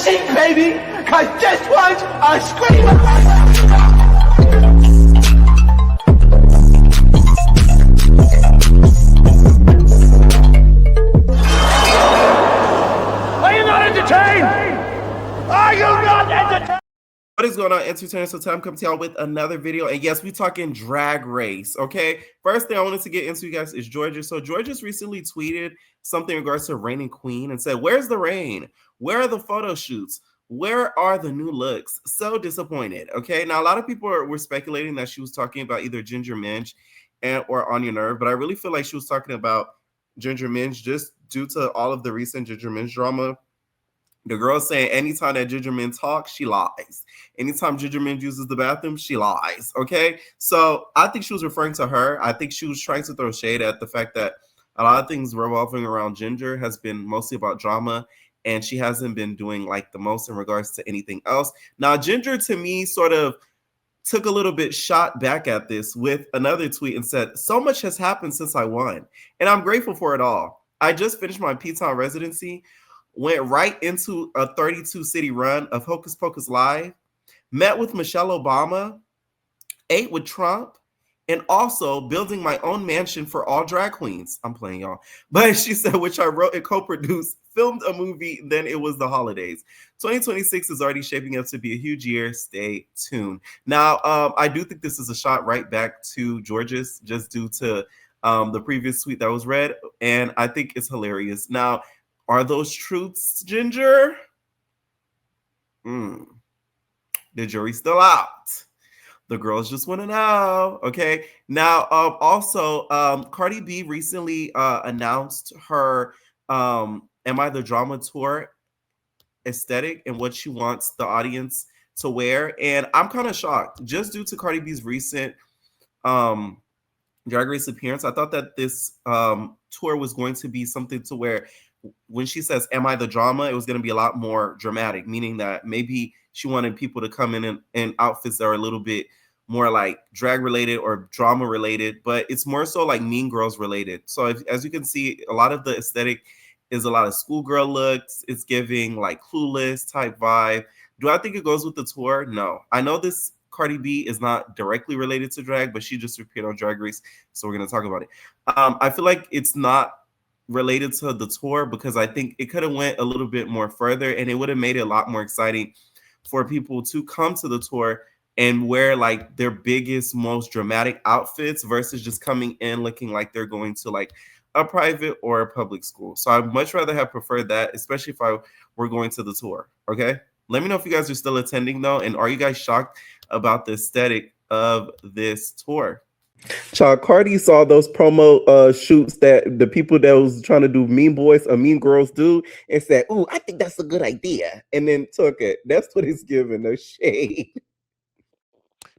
sheep, baby, cause this one's a screamer. Are you not entertained? Are you not entertained? What is going on, entertainers? So time comes to y'all with another video, and yes, we talking Drag Race. Okay, first thing I wanted to get into, you guys, is Jorgeous. So Jorgeous recently tweeted something in regards to reigning queen and said, "Where's the reign? Where are the photo shoots? Where are the new looks?" So disappointed. Okay, now a lot of people were speculating that she was talking about either Ginger Minj and or On Your Nerve, but I really feel like she was talking about Ginger Minj just due to all of the recent Ginger Minj drama. The girl saying anytime that Ginger Minj talks, she lies. Anytime Ginger Minj uses the bathroom, she lies. Okay, so I think she was referring to her. I think she was trying to throw shade at the fact that a lot of things revolving around Ginger has been mostly about drama, and she hasn't been doing like the most in regards to anything else. Now, Ginger to me sort of took a little bit shot back at this with another tweet and said, "So much has happened since I won, and I'm grateful for it all. I just finished my P-Town residency, went right into a 32 city run of Hocus Pocus Live, met with Michelle Obama, ate with Trump, and also building my own mansion for all drag queens." I'm playing y'all. But she said, which I wrote and co-produced, filmed a movie, then it was the holidays. 2026 is already shaping up to be a huge year. Stay tuned. Now, I do think this is a shot right back to Jorgeous just due to the previous tweet that was read, and I think it's hilarious. Now, are those truths, Ginger? The jury's still out. The girls just want to know. Okay. Now, also, Cardi B recently announced her Am I the Drama tour aesthetic and what she wants the audience to wear. And I'm kind of shocked just due to Cardi B's recent Drag Race appearance. I thought that this tour was going to be something to where when she says, "Am I the drama?" it was going to be a lot more dramatic, meaning that maybe she wanted people to come in outfits that are a little bit more like drag related or drama related, but it's more so like Mean Girls related. So as you can see, a lot of the aesthetic is a lot of schoolgirl looks. It's giving like Clueless type vibe. Do I think it goes with the tour? No. I know this Cardi B is not directly related to drag, but she just appeared on Drag Race, so we're going to talk about it. I feel like it's not related to the tour because I think it could have went a little bit more further and it would have made it a lot more exciting for people to come to the tour and wear like their biggest, most dramatic outfits versus just coming in looking like they're going to like a private or a public school. So I'd much rather have preferred that, especially if I were going to the tour. Okay. Let me know if you guys are still attending though. And are you guys shocked about the aesthetic of this tour? Child, Cardi saw those promo shoots that the people that was trying to do Mean Boys or Mean Girls do and said, "Ooh, I think that's a good idea," and then took it. That's what it's giving, no shade.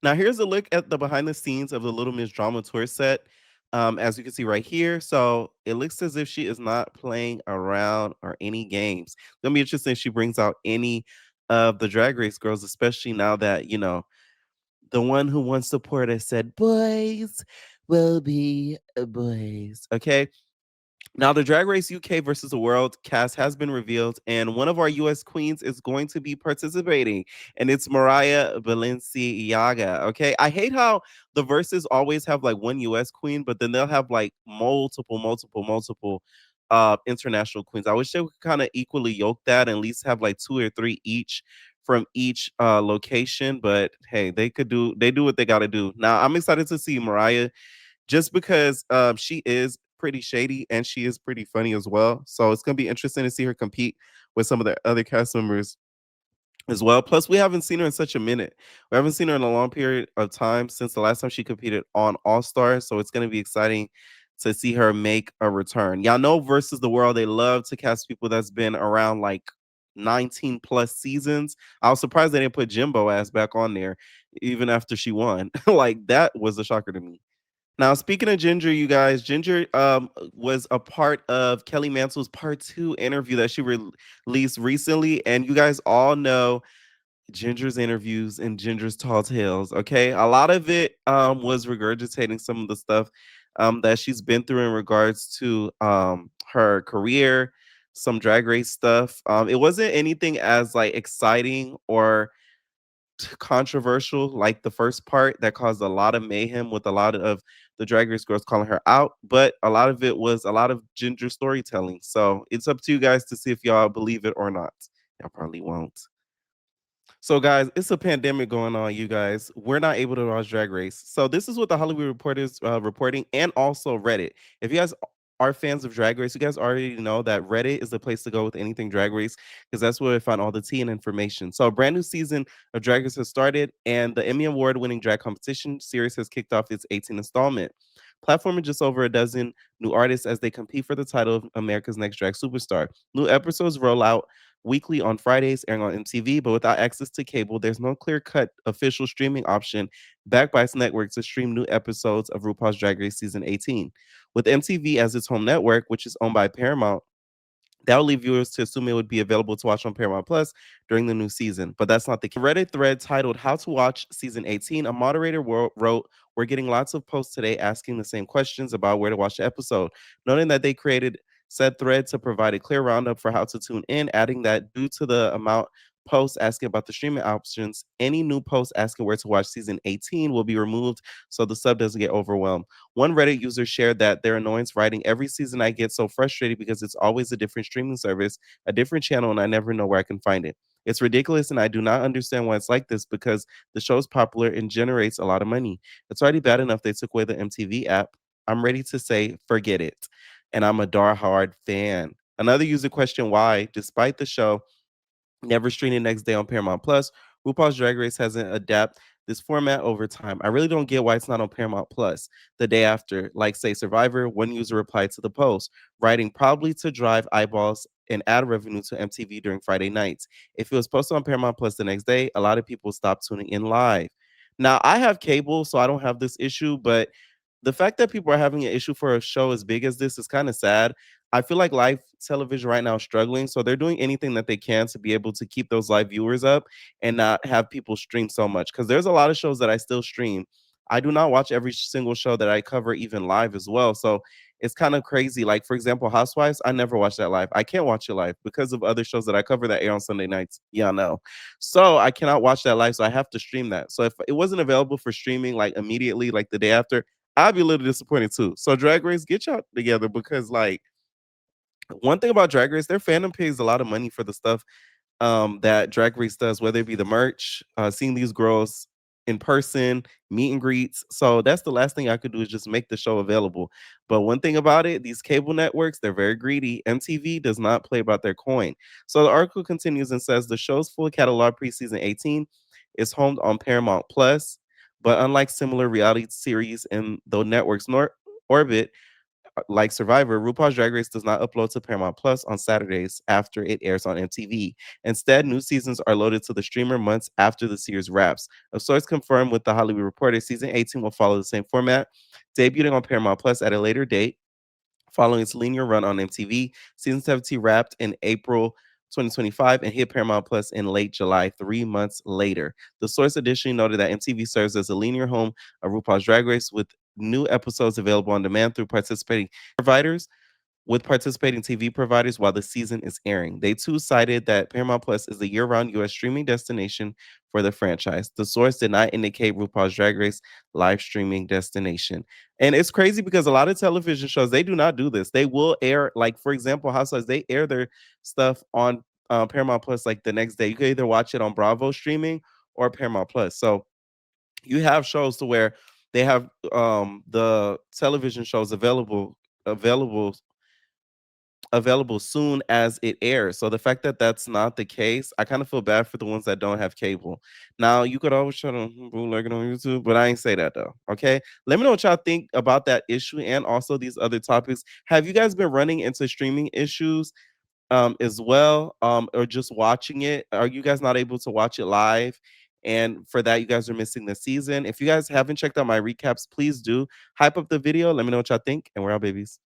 Now, here's a look at the behind the scenes of the Little Miss Drama Tour set. As you can see right here, so it looks as if she is not playing around or any games. It's gonna be interesting if she brings out any of the Drag Race girls, especially now that the one who wants support has said boys will be boys. Okay. Now, the Drag Race UK versus the World cast has been revealed, and one of our US queens is going to be participating, and it's Mariah Balenciaga. Okay, I hate how the verses always have like one US queen, but then they'll have like multiple international queens. I wish they would kind of equally yoke that and at least have like 2 or 3 each from each location. But hey, they do what they got to do. Now, I'm excited to see Mariah just because she is pretty shady and she is pretty funny as well. So it's gonna be interesting to see her compete with some of the other cast members as well. Plus, we haven't seen her in such a minute. We haven't seen her in a long period of time since the last time she competed on All Stars. So it's gonna be exciting to see her make a return. Y'all know versus the world, they love to cast people that's been around like 19 plus seasons. I was surprised they didn't put Jimbo ass back on there even after she won. Like that was a shocker to me. Now, speaking of Ginger, you guys, Ginger was a part of Kelly Mantle's part 2 interview that she released recently. And you guys all know Ginger's interviews and Ginger's tall tales. Okay. A lot of it was regurgitating some of the stuff that she's been through in regards to her career, some Drag Race stuff. It wasn't anything as like exciting or controversial like the first part that caused a lot of mayhem with a lot of the Drag Race girls calling her out, but a lot of it was a lot of Ginger storytelling. So it's up to you guys to see if y'all believe it or not. Y'all probably won't. So, guys, it's a pandemic going on, you guys. We're not able to watch Drag Race. So, this is what the Hollywood Reporter is reporting, and also Reddit. If you guys are fans of Drag Race, you guys already know that Reddit is the place to go with anything Drag Race because that's where I find all the tea and information. So, a brand new season of Drag Race has started, and the Emmy Award winning drag competition series has kicked off its 18th installment. Platforming just over a dozen new artists as they compete for the title of America's Next Drag Superstar. New episodes roll out weekly on Fridays, airing on MTV, but without access to cable, there's no clear cut official streaming option backed by its network to stream new episodes of RuPaul's Drag Race Season 18. With MTV as its home network, which is owned by Paramount, that would leave viewers to assume it would be available to watch on Paramount Plus during the new season, but that's not the case. Reddit thread titled How to Watch Season 18, a moderator wrote, "We're getting lots of posts today asking the same questions about where to watch the episode." Noting that they created said thread to provide a clear roundup for how to tune in, adding that due to the amount posts asking about the streaming options, any new posts asking where to watch season 18 will be removed so the sub doesn't get overwhelmed. One Reddit user shared that their annoyance writing, "Every season I get so frustrated because it's always a different streaming service, a different channel, and I never know where I can find it. It's ridiculous, and I do not understand why it's like this because the show is popular and generates a lot of money. It's already bad enough they took away the MTV app. I'm ready to say, forget it." And I'm a diehard fan. Another user questioned why, despite the show never streaming next day on Paramount Plus, RuPaul's Drag Race hasn't adapted this format over time. I really don't get why it's not on Paramount Plus the day after. Like, say, Survivor, one user replied to the post, writing, "Probably to drive eyeballs and ad revenue to MTV during Friday nights. If it was posted on Paramount Plus the next day, a lot of people stopped tuning in live." Now, I have cable, so I don't have this issue, but the fact that people are having an issue for a show as big as this is kind of sad. I feel like live television right now is struggling, so they're doing anything that they can to be able to keep those live viewers up and not have people stream so much. Because there's a lot of shows that I still stream. I do not watch every single show that I cover, even live as well. So it's kind of crazy. Like, for example, Housewives, I never watch that live. I can't watch it live because of other shows that I cover that air on Sunday nights. Yeah, I know. So I cannot watch that live. So I have to stream that. So if it wasn't available for streaming like immediately, like the day after, I'd be a little disappointed too. So Drag Race, get y'all together because like one thing about Drag Race, their fandom pays a lot of money for the stuff that Drag Race does, whether it be the merch, seeing these girls in person, meet and greets. So that's the last thing I could do is just make the show available. But one thing about it, these cable networks, they're very greedy. MTV does not play about their coin. So the article continues and says the show's full catalog preseason 18 is homed on Paramount Plus, but unlike similar reality series in the network's orbit, like Survivor, RuPaul's Drag Race does not upload to Paramount Plus on Saturdays after it airs on MTV. Instead, new seasons are loaded to the streamer months after the series wraps. A source confirmed with the Hollywood Reporter season 18 will follow the same format, debuting on Paramount Plus at a later date. Following its linear run on MTV, season 17 wrapped in April 2025 and hit Paramount Plus in late July, 3 months later. The source additionally noted that MTV serves as a linear home of RuPaul's Drag Race with new episodes available on demand through participating providers TV providers while the season is airing. They too cited that Paramount Plus is a year-round U.S. streaming destination for the franchise. The source did not indicate RuPaul's Drag Race live streaming destination. And it's crazy because a lot of television shows, they do not do this. They will air, like, for example, Housewives, they air their stuff on Paramount Plus like the next day. You can either watch it on Bravo streaming or Paramount Plus. So you have shows to where they have the television shows available available soon as it airs. So the fact that that's not the case, I kind of feel bad for the ones that don't have cable. Now you could always try to bootleg it on YouTube, but I ain't say that though. Okay, let me know what y'all think about that issue and also these other topics. Have you guys been running into streaming issues as well, or just watching it? Are you guys not able to watch it live? And for that, you guys are missing the season. If you guys haven't checked out my recaps, please do hype up the video. Let me know what y'all think, and we're out, babies.